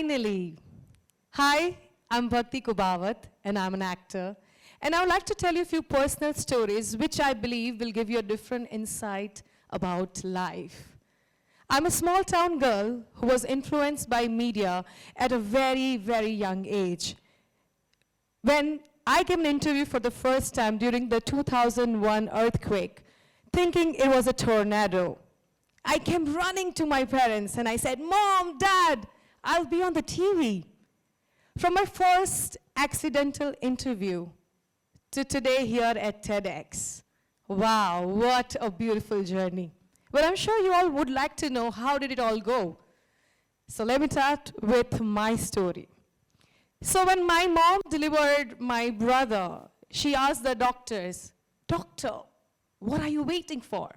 Finally. Hi, I'm Bhakti Kubavat, and I'm an actor. And I would like to tell you a few personal stories which I believe will give you a different insight about life. I'm a small town girl who was influenced by media at a very, very young age. When I gave an interview for the first time during the 2001 earthquake, thinking it was a tornado, I came running to my parents and I said, "Mom, Dad, I'll be on the TV." From my first accidental interview to today here at TEDx. Wow, what a beautiful journey. Well, I'm sure you all would like to know how did it all go. So let me start with my story. So when my mom delivered my brother, she asked the doctors, "Doctor, what are you waiting for?"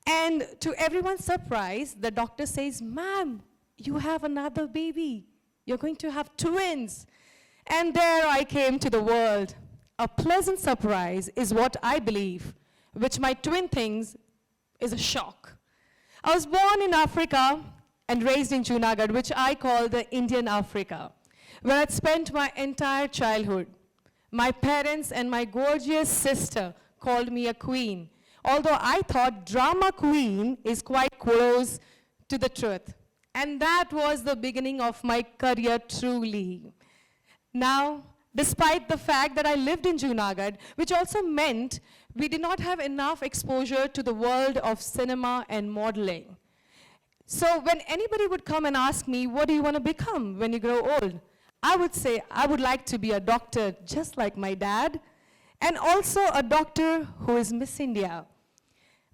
And to everyone's surprise, the doctor says, "Ma'am, you have another baby. You're going to have twins." And there I came to the world. A pleasant surprise is what I believe, which my twin thinks is a shock. I was born in Africa and raised in Junagadh, which I call the Indian Africa, where I'd spent my entire childhood. My parents and my gorgeous sister called me a queen, although I thought drama queen is quite close to the truth. And that was the beginning of my career truly. Now, despite the fact that I lived in Junagadh, which also meant we did not have enough exposure to the world of cinema and modeling. So when anybody would come and ask me, "What do you want to become when you grow old?" I would say, I would like to be a doctor just like my dad, and also a doctor who is Miss India.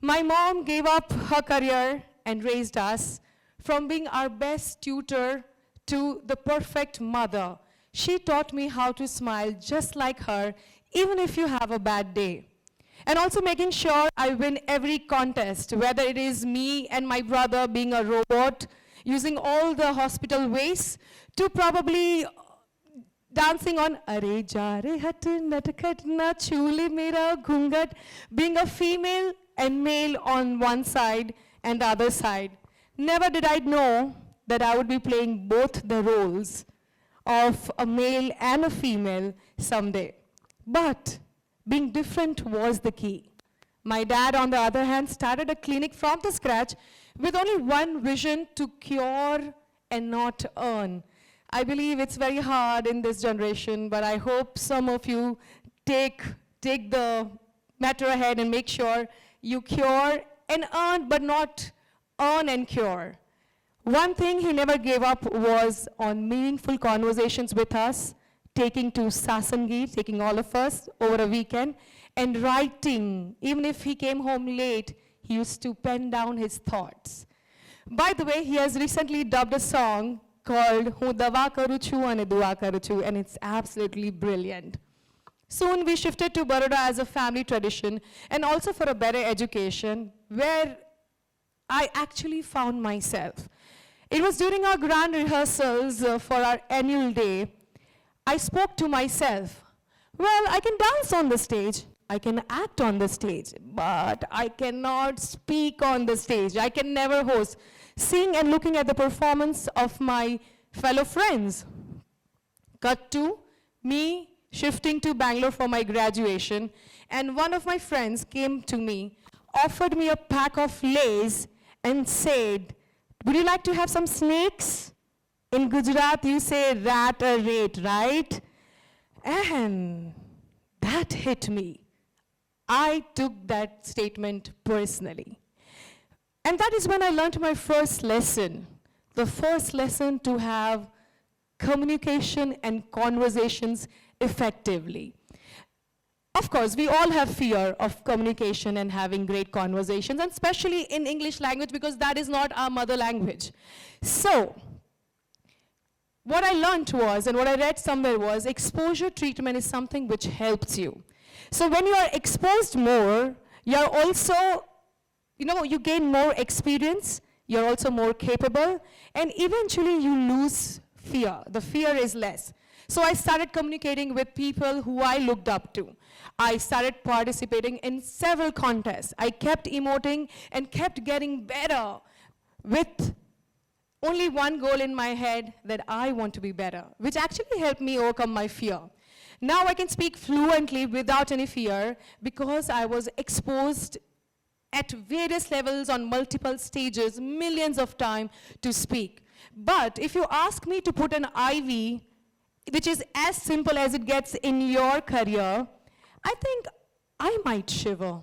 My mom gave up her career and raised us. From being our best tutor to the perfect mother, she taught me how to smile just like her, even if you have a bad day. And also making sure I win every contest, whether it is me and my brother being a robot, using all the hospital ways, to probably dancing on Are Ja Re Hat Natakhat Na Chule Mera Ghungat, being a female and male on one side and the other side. Never did I know that I would be playing both the roles of a male and a female someday. But being different was the key. My dad, on the other hand, started a clinic from the scratch with only one vision: to cure and not earn. I believe it's very hard in this generation, but I hope some of you take the matter ahead and make sure you cure and earn, but not earn and cure. One thing he never gave up was on meaningful conversations with us, taking to Sasangi, taking all of us over a weekend, and writing. Even if he came home late, he used to pen down his thoughts. By the way, he has recently dubbed a song called Hu Dawa Karu Chu and Dua Karu Chu, and it's absolutely brilliant. Soon we shifted to Baroda as a family tradition, and also for a better education, where I actually found myself. It was during our grand rehearsals for our annual day, I spoke to myself, well, I can dance on the stage, I can act on the stage, but I cannot speak on the stage. I can never host. Seeing and looking at the performance of my fellow friends. Cut to me shifting to Bangalore for my graduation, and one of my friends came to me, offered me a pack of Lays, and said, "Would you like to have some snakes?" In Gujarat, you say rat or rate, right? And that hit me. I took that statement personally. And that is when I learned my first lesson, the first lesson to have communication and conversations effectively. Of course, we all have fear of communication and having great conversations, and especially in English language, because that is not our mother language. So, what I learned was, and what I read somewhere was, exposure treatment is something which helps you. So when you are exposed more, you're also, you gain more experience, you're also more capable, and eventually you lose fear. The fear is less. So I started communicating with people who I looked up to. I started participating in several contests. I kept emoting and kept getting better with only one goal in my head, that I want to be better, which actually helped me overcome my fear. Now I can speak fluently without any fear because I was exposed at various levels on multiple stages, millions of times to speak. But if you ask me to put an IV, which is as simple as it gets in your career, I think I might shiver.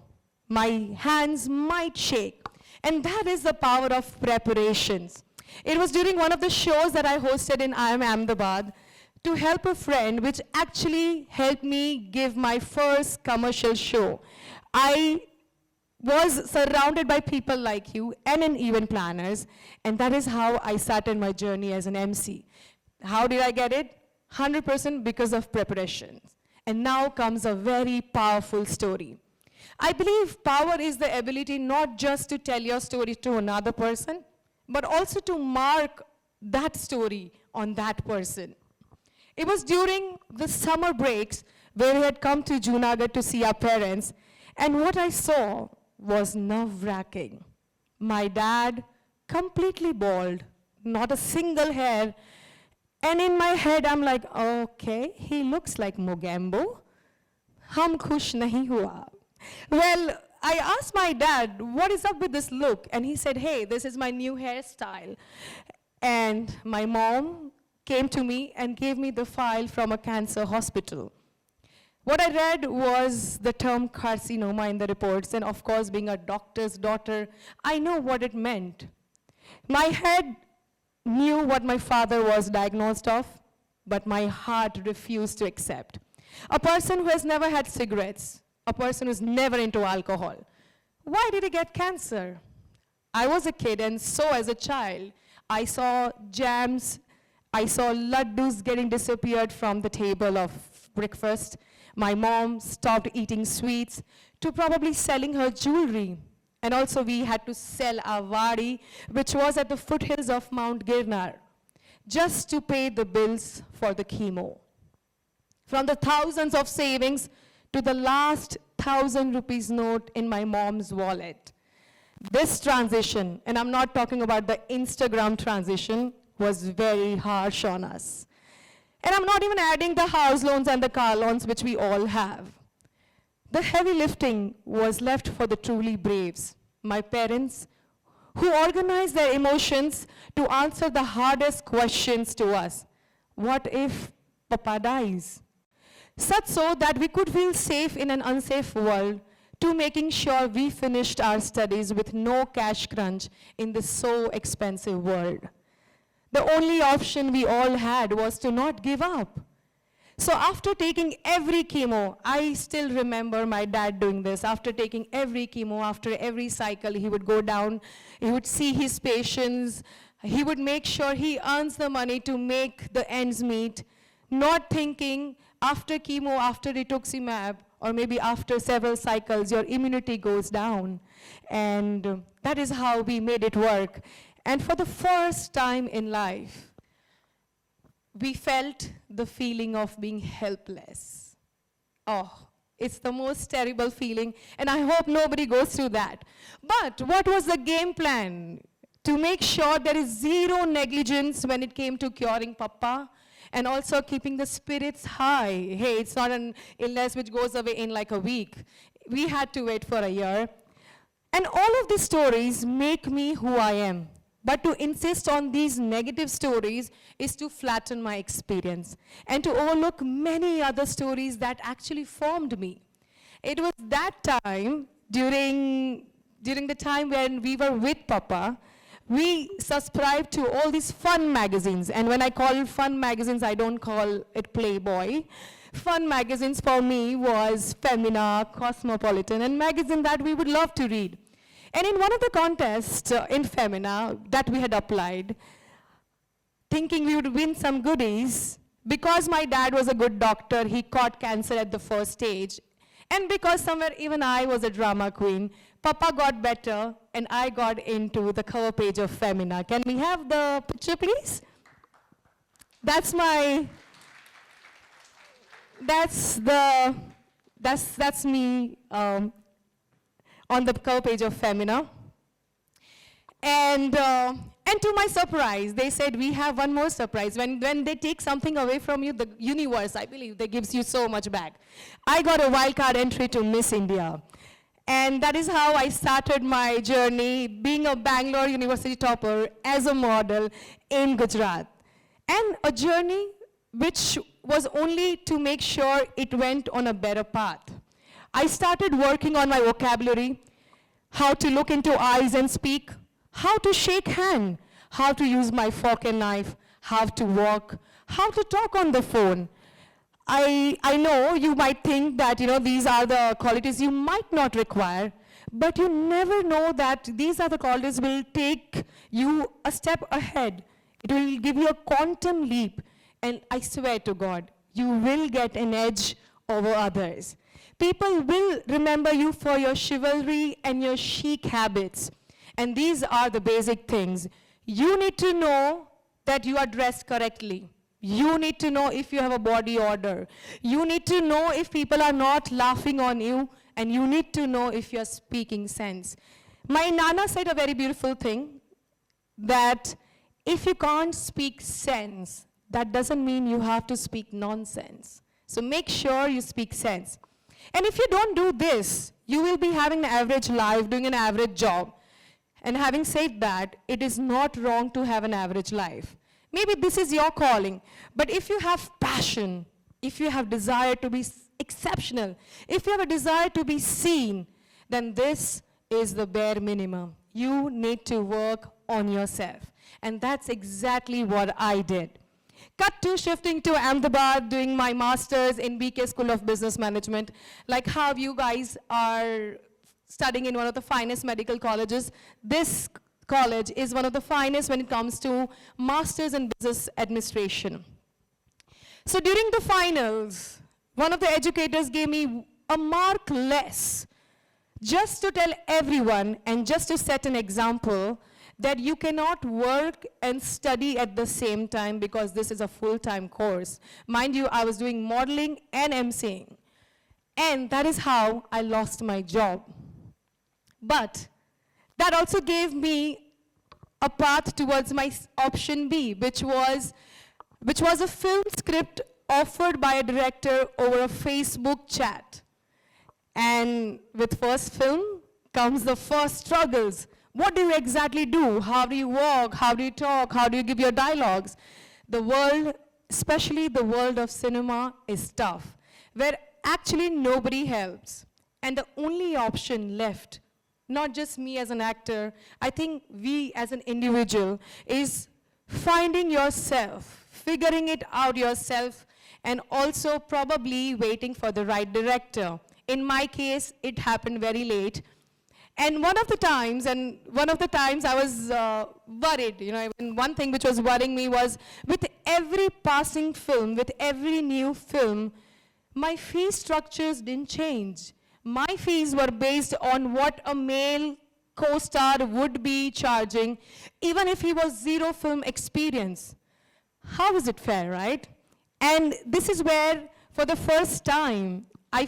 My hands might shake. And that is the power of preparations. It was during one of the shows that I hosted in IIM Ahmedabad to help a friend, which actually helped me give my first commercial show. I was surrounded by people like you and in event planners, and that is how I started my journey as an MC. How did I get it? 100% because of preparations. And now comes a very powerful story. I believe power is the ability not just to tell your story to another person, but also to mark that story on that person. It was during the summer breaks where we had come to Junagadh to see our parents, and what I saw was nerve-wracking. My dad, completely bald, not a single hair, and in my head I'm like, okay, he looks like Mogambo. Hum khush nahi hua. Well, I asked my dad, what is up with this look? And he said, hey, this is my new hairstyle. And my mom came to me and gave me the file from a cancer hospital. What I read was the term carcinoma in the reports, and of course, being a doctor's daughter, I know what it meant. My head knew what my father was diagnosed of, but my heart refused to accept. A person who has never had cigarettes, a person who's never into alcohol. Why did he get cancer? I was a kid, and so as a child, I saw jams, I saw laddus getting disappeared from the table of breakfast. My mom stopped eating sweets to probably selling her jewelry. And also we had to sell our wadi, which was at the foothills of Mount Girnar, just to pay the bills for the chemo. From the thousands of savings to the last 1,000 rupees note in my mom's wallet. This transition, and I'm not talking about the Instagram transition, was very harsh on us. And I'm not even adding the house loans and the car loans, which we all have. The heavy lifting was left for the truly braves, my parents, who organized their emotions to answer the hardest questions to us. What if Papa dies? Such so that we could feel safe in an unsafe world, to making sure we finished our studies with no cash crunch in this so expensive world. The only option we all had was to not give up. So after taking every chemo, I still remember my dad doing this. After taking every chemo, after every cycle, he would go down, he would see his patients, he would make sure he earns the money to make the ends meet, not thinking after chemo, after rituximab, or maybe after several cycles, your immunity goes down. And that is how we made it work. And for the first time in life, we felt the feeling of being helpless. Oh, it's the most terrible feeling, and I hope nobody goes through that. But what was the game plan? To make sure there is zero negligence when it came to curing Papa, and also keeping the spirits high. Hey, it's not an illness which goes away in like a week. We had to wait for a year. And all of these stories make me who I am. But to insist on these negative stories is to flatten my experience and to overlook many other stories that actually formed me. It was that time, during the time when we were with Papa, we subscribed to all these fun magazines. And when I call fun magazines, I don't call it Playboy. Fun magazines for me was Femina, Cosmopolitan, and magazine that we would love to read. And in one of the contests in Femina that we had applied, thinking we would win some goodies, because my dad was a good doctor, he caught cancer at the first stage. And because somewhere even I was a drama queen, Papa got better and I got into the cover page of Femina. Can we have the picture, please? That's me on the cover page of Femina. And And to my surprise, they said, we have one more surprise. When they take something away from you, the universe, I believe, they gives you so much back. I got a wildcard entry to Miss India. And that is how I started my journey, being a Bangalore University topper as a model in Gujarat. And a journey which was only to make sure it went on a better path. I started working on my vocabulary, how to look into eyes and speak, how to shake hand, how to use my fork and knife, how to walk, how to talk on the phone. I know you might think that, these are the qualities you might not require, but you never know that these are the qualities will take you a step ahead. It will give you a quantum leap, and I swear to God, you will get an edge over others. People will remember you for your chivalry and your chic habits, and these are the basic things. You need to know that you are dressed correctly. You need to know if you have a body order. You need to know if people are not laughing on you, and you need to know if you're speaking sense. My Nana said a very beautiful thing, that if you can't speak sense, that doesn't mean you have to speak nonsense. So make sure you speak sense. And if you don't do this, you will be having an average life, doing an average job. And having said that, it is not wrong to have an average life. Maybe this is your calling, but if you have passion, if you have desire to be exceptional, if you have a desire to be seen, then this is the bare minimum. You need to work on yourself. And that's exactly what I did. Cut to shifting to Ahmedabad, doing my master's in BK School of Business Management. Like how you guys are studying in one of the finest medical colleges, this college is one of the finest when it comes to Masters in Business Administration. So during the finals, one of the educators gave me a mark less, just to tell everyone and just to set an example that you cannot work and study at the same time, because this is a full-time course. Mind you, I was doing modeling and emceeing. And that is how I lost my job. But that also gave me a path towards my option B, which was a film script offered by a director over a Facebook chat. And with first film comes the first struggles. What do you exactly do? How do you walk? How do you talk? How do you give your dialogues? The world, especially the world of cinema, is tough, where actually nobody helps. And the only option left, not just me as an actor, I think we as an individual, is finding yourself, figuring it out yourself, and also probably waiting for the right director. In my case, it happened very late. And one of the times I was worried, and one thing which was worrying me was, with every passing film, with every new film, my fee structures didn't change. My fees were based on what a male co-star would be charging, even if he was zero film experience. How is it fair, right? And this is where, for the first time, I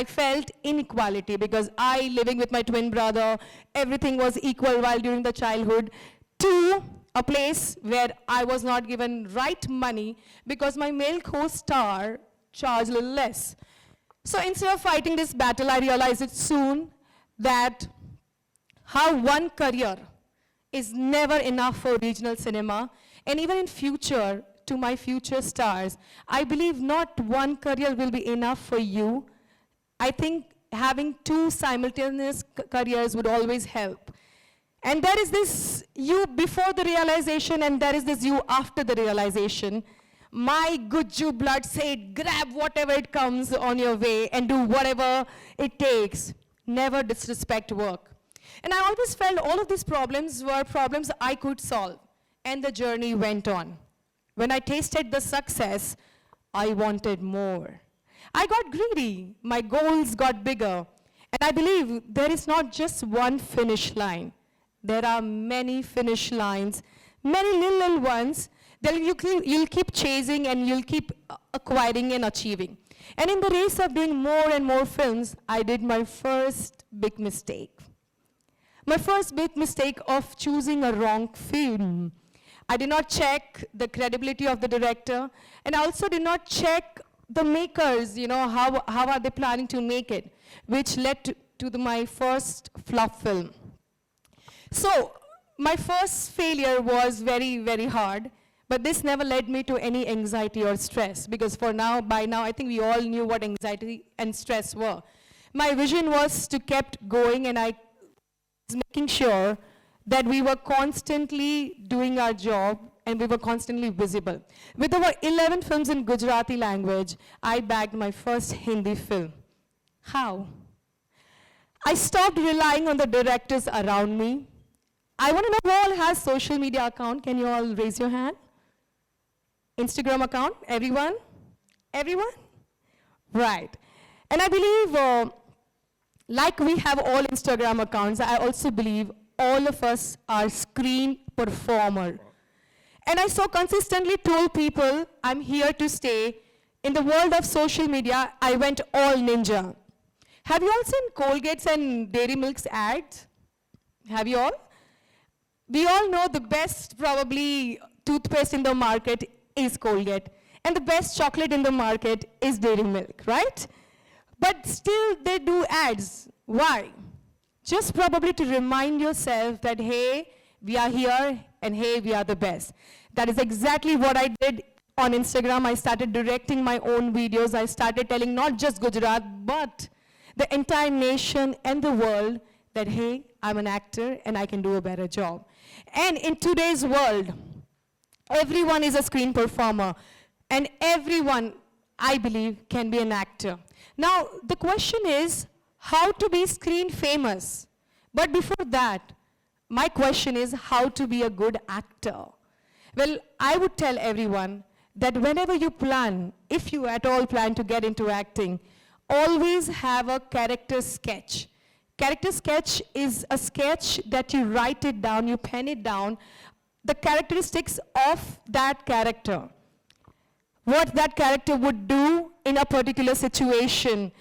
felt inequality, because I, living with my twin brother, everything was equal while during the childhood, to a place where I was not given right money because my male co-star charged a little less. So instead of fighting this battle, I realized it soon that how one career is never enough for regional cinema, and even in future, to my future stars, I believe not one career will be enough for you. I think having two simultaneous careers would always help. And there is this you before the realization, and there is this you after the realization. My good Jew blood said, grab whatever it comes on your way and do whatever it takes. Never disrespect work. And I always felt all of these problems were problems I could solve. And the journey went on. When I tasted the success, I wanted more. I got greedy. My goals got bigger. And I believe there is not just one finish line. There are many finish lines, many little ones that you'll keep chasing and you'll keep acquiring and achieving. And in the race of doing more and more films, I did my first big mistake. My first big mistake of choosing a wrong film. I did not check the credibility of the director, and I also did not check the makers, how are they planning to make it, which led to my first flop film. So, my first failure was very, very hard, but this never led me to any anxiety or stress, because by now, I think we all knew what anxiety and stress were. My vision was to keep going, and I was making sure that we were constantly doing our job and we were constantly visible. With over 11 films in Gujarati language, I bagged my first Hindi film. How? I stopped relying on the directors around me. I want to know who all has social media account. Can you all raise your hand? Instagram account? Everyone? Everyone? Right. And I believe, like we have all Instagram accounts, I also believe all of us are screen performer. And I so consistently told people, I'm here to stay. In the world of social media, I went all ninja. Have you all seen Colgate's and Dairy Milk's ads? Have you all? We all know the best probably toothpaste in the market is Colgate. And the best chocolate in the market is Dairy Milk, right? But still they do ads. Why? Just probably to remind yourself that, hey, we are here, and hey, we are the best. That is exactly what I did on Instagram. I started directing my own videos. I started telling not just Gujarat, but the entire nation and the world that, hey, I'm an actor and I can do a better job. And in today's world, everyone is a screen performer, and everyone, I believe, can be an actor. Now, the question is, how to be screen famous. But before that, my question is how to be a good actor. Well, I would tell everyone that whenever you plan, if you at all plan to get into acting, always have a character sketch. Character sketch is a sketch that you write it down, you pen it down, the characteristics of that character. What that character would do in a particular situation.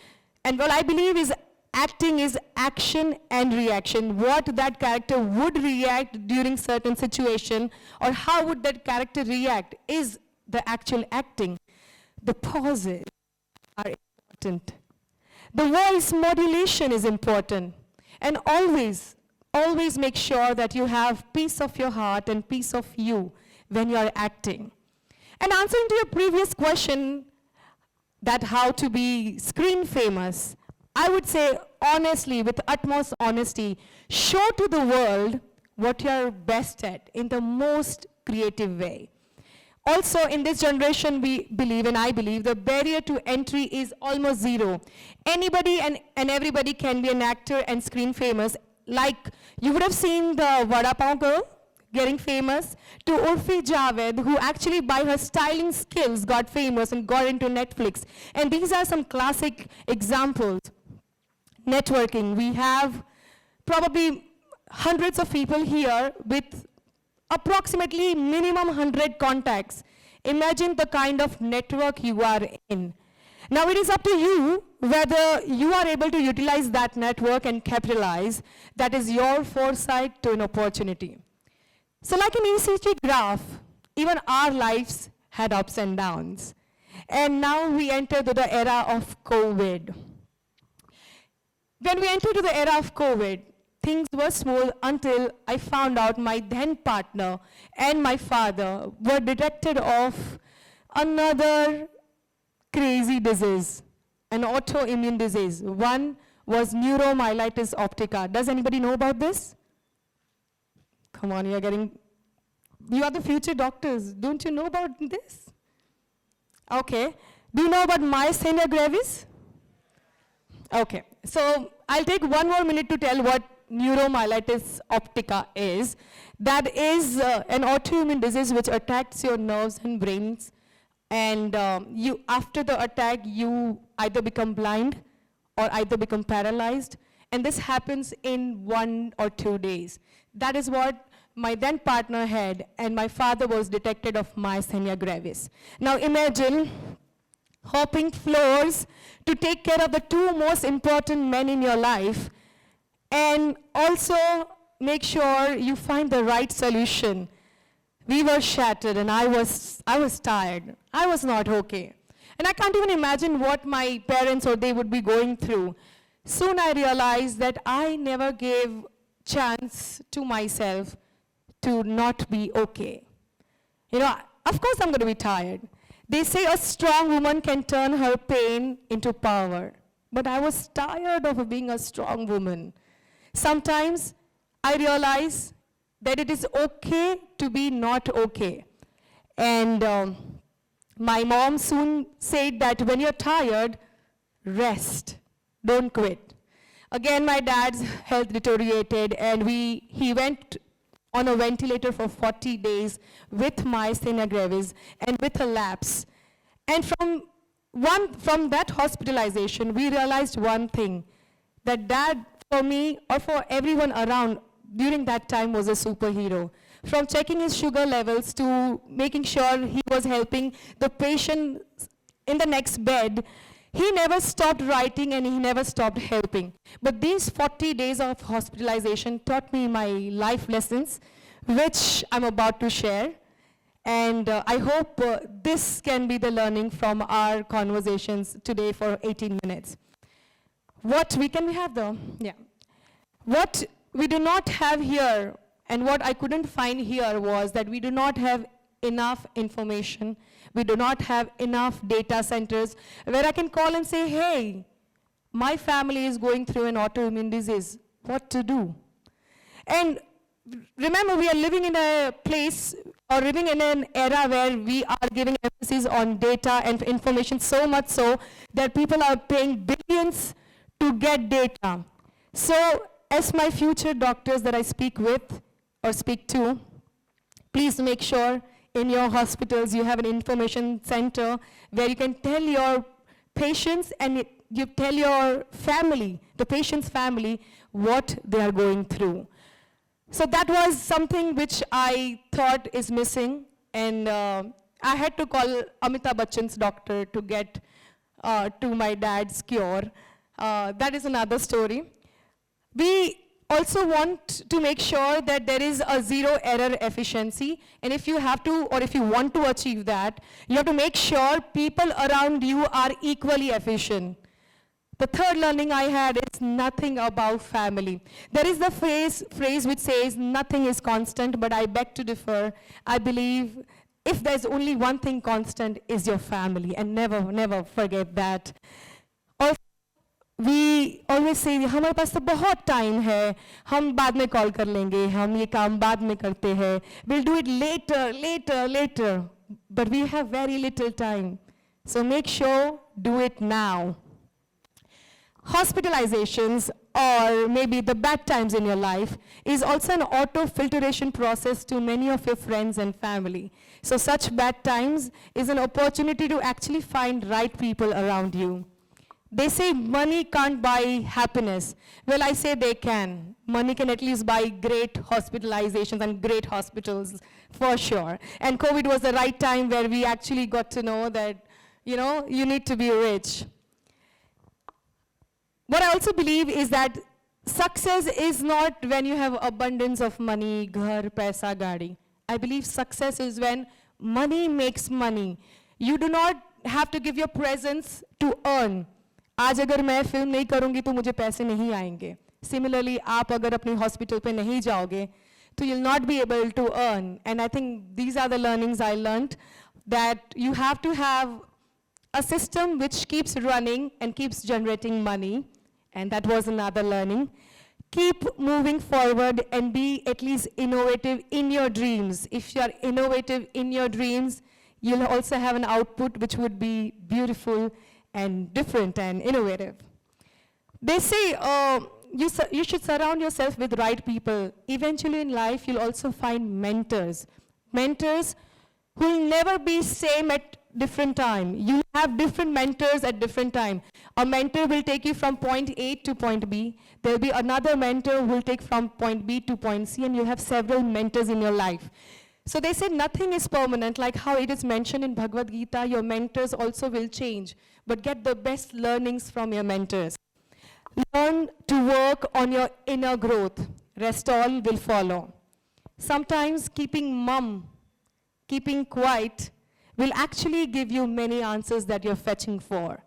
And what I believe is acting is action and reaction. What that character would react during certain situation, or how would that character react, is the actual acting. The pauses are important. The voice modulation is important. And always make sure that you have peace of your heart and peace of you when you are acting. And answering to your previous question, that how to be screen famous, I would say honestly, with utmost honesty, show to the world what you're best at in the most creative way. Also, in this generation, we believe, and I believe, the barrier to entry is almost zero. Anybody and everybody can be an actor and screen famous. Like, you would have seen the Vada Pav girl getting famous, to Urfi Javed, who actually by her styling skills got famous and got into Netflix. And these are some classic examples. Networking, we have probably hundreds of people here with approximately minimum 100 contacts. Imagine the kind of network you are in. Now it is up to you whether you are able to utilize that network and capitalize. That is your foresight to an opportunity. So like an ECG graph, even our lives had ups and downs. And now we enter to the era of COVID. When we entered to the era of COVID, things were smooth until I found out my then partner and my father were detected of another crazy disease, an autoimmune disease. One was neuromyelitis optica. Does anybody know about this? Come on, you are the future doctors. Don't you know about this? Okay. Do you know about myasthenia gravis? Okay. So I'll take 1 more minute to tell what neuromyelitis optica is. That is an autoimmune disease which attacks your nerves and brains. And after the attack, you either become blind or either become paralyzed. And this happens in 1 or 2 days. That is what my then partner had, and my father was detected of myasthenia gravis. Now imagine hopping floors to take care of the 2 most important men in your life, and also make sure you find the right solution. We were shattered and I was tired. I was not okay. And I can't even imagine what my parents or they would be going through. Soon I realized that I never gave chance to myself to not be okay. You know, of course I'm going to be tired. They say a strong woman can turn her pain into power. But I was tired of being a strong woman. Sometimes I realize that it is okay to be not okay. And my mom soon said that when you're tired, rest, don't quit. Again, my dad's health deteriorated and he went on a ventilator for 40 days with myasthenia gravis and with a lapse. And from that hospitalization, we realized one thing, that dad, for me or for everyone around during that time, was a superhero. From checking his sugar levels to making sure he was helping the patient in the next bed, he never stopped writing and he never stopped helping. But these 40 days of hospitalization taught me my life lessons, which I'm about to share. And I hope this can be the learning from our conversations today for 18 minutes. What we have though? Yeah. What we do not have here, and what I couldn't find here, was that we do not have enough information. We do not have enough data centers where I can call and say, hey, my family is going through an autoimmune disease. What to do? And remember, we are living in a place or living in an era where we are giving emphasis on data and information, so much so that people are paying billions to get data. So as my future doctors that I speak with or speak to, please make sure in your hospitals you have an information center where you can tell your patients and you tell your family, the patient's family, what they are going through. So that was something which I thought is missing, and I had to call Amitabh Bachchan's doctor to get to my dad's cure. That is another story. We also want to make sure that there is a zero error efficiency, and if you have to, or if you want to achieve that, you have to make sure people around you are equally efficient. The third learning I had is nothing about family. There is the phrase which says nothing is constant, but I beg to differ. I believe if there's only one thing constant is your family, and never forget that. We always say, हमारे पास तो बहुत time है, हम बाद में call कर लेंगे, हम ये काम बाद में करते हैं, we'll do it later, but we have very little time. So make sure, do it now. Hospitalizations, or maybe the bad times in your life, is also an auto-filtration process to many of your friends and family. So such bad times is an opportunity to actually find right people around you. They say money can't buy happiness. Well, I say they can. Money can at least buy great hospitalizations and great hospitals, for sure. And COVID was the right time where we actually got to know that, you know, you need to be rich. What I also believe is that success is not when you have abundance of money, ghar, paisa, gaadi. I believe success is when money makes money. You do not have to give your presence to earn. आज अगर मैं film नहीं करूँगी तो मुझे पैसे नहीं आएंगे. Similarly, आप अगर अपनी हॉस्पिटल पे नहीं जाओगे तो you'll not be able to earn. And I think these are the learnings I learned, that you have to have a system which keeps running and keeps generating money. And that was another learning. Keep moving forward and be at least innovative in your dreams. If you are innovative in your dreams, you'll also have an output which would be beautiful and different and innovative. They say you should surround yourself with right people. Eventually in life, you'll also find mentors. Mentors who will never be same at different time. You have different mentors at different time. A mentor will take you from point A to point B. There'll be another mentor who will take from point B to point C, and you'll have several mentors in your life. So they say nothing is permanent, like how it is mentioned in Bhagavad Gita, your mentors also will change, but get the best learnings from your mentors. Learn to work on your inner growth. rest all will follow. Sometimes keeping quiet, will actually give you many answers that you're fetching for.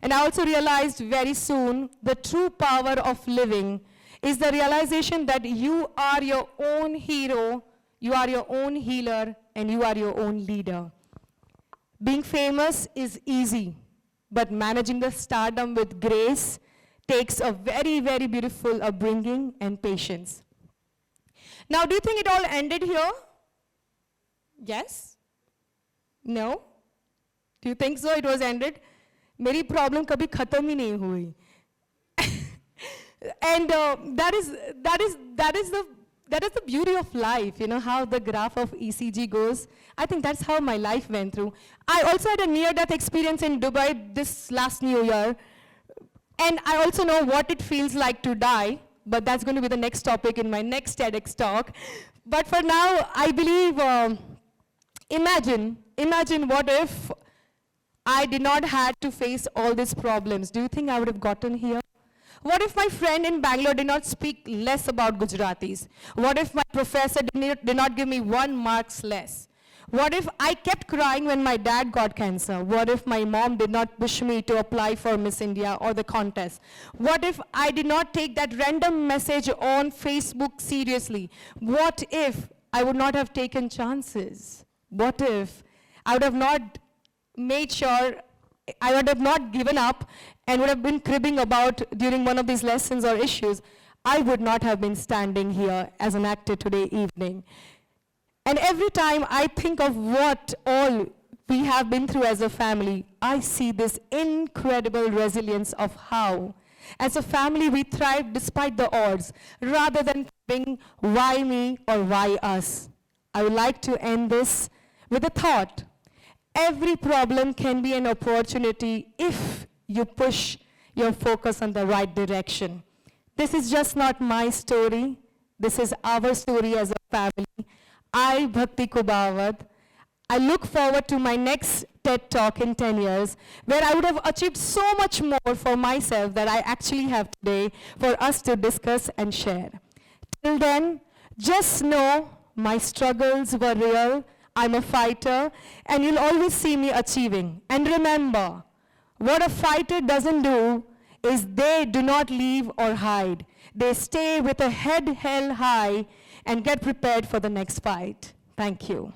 And I also realized very soon the true power of living is the realization that you are your own hero, you are your own healer, and you are your own leader. Being famous is easy, but managing the stardom with grace takes a very, very beautiful upbringing and patience. Now, do you think it all ended here? Yes? No? Do you think so? It was ended? मेरी problem कभी खत्म ही नहीं हुई. And that is the beauty of life, you know, how the graph of ECG goes. I think that's how my life went through. I also had a near-death experience in Dubai this last New Year. And I also know what it feels like to die, but that's going to be the next topic in my next TEDx talk. But for now, I believe, imagine what if I did not had to face all these problems. Do you think I would have gotten here? What if my friend in Bangalore did not speak less about Gujaratis? What if my professor did not give me 1 mark less? What if I kept crying when my dad got cancer? What if my mom did not push me to apply for Miss India or the contest? What if I did not take that random message on Facebook seriously? What if I would not have taken chances? What if I would have not made sure, I would have not given up and would have been cribbing about during one of these lessons or issues? I would not have been standing here as an actor today evening. And every time I think of what all we have been through as a family, I see this incredible resilience of how, as a family, we thrive despite the odds, rather than thinking, why me or why us? I would like to end this with a thought. Every problem can be an opportunity if you push your focus in the right direction. This is just not my story. This is our story as a family. I, Bhakti Kubavat, I look forward to my next TED Talk in 10 years, where I would have achieved so much more for myself that I actually have today for us to discuss and share. Till then, just know my struggles were real. I'm a fighter, and you'll always see me achieving. And remember, what a fighter doesn't do is they do not leave or hide. They stay with a head held high and get prepared for the next fight. Thank you.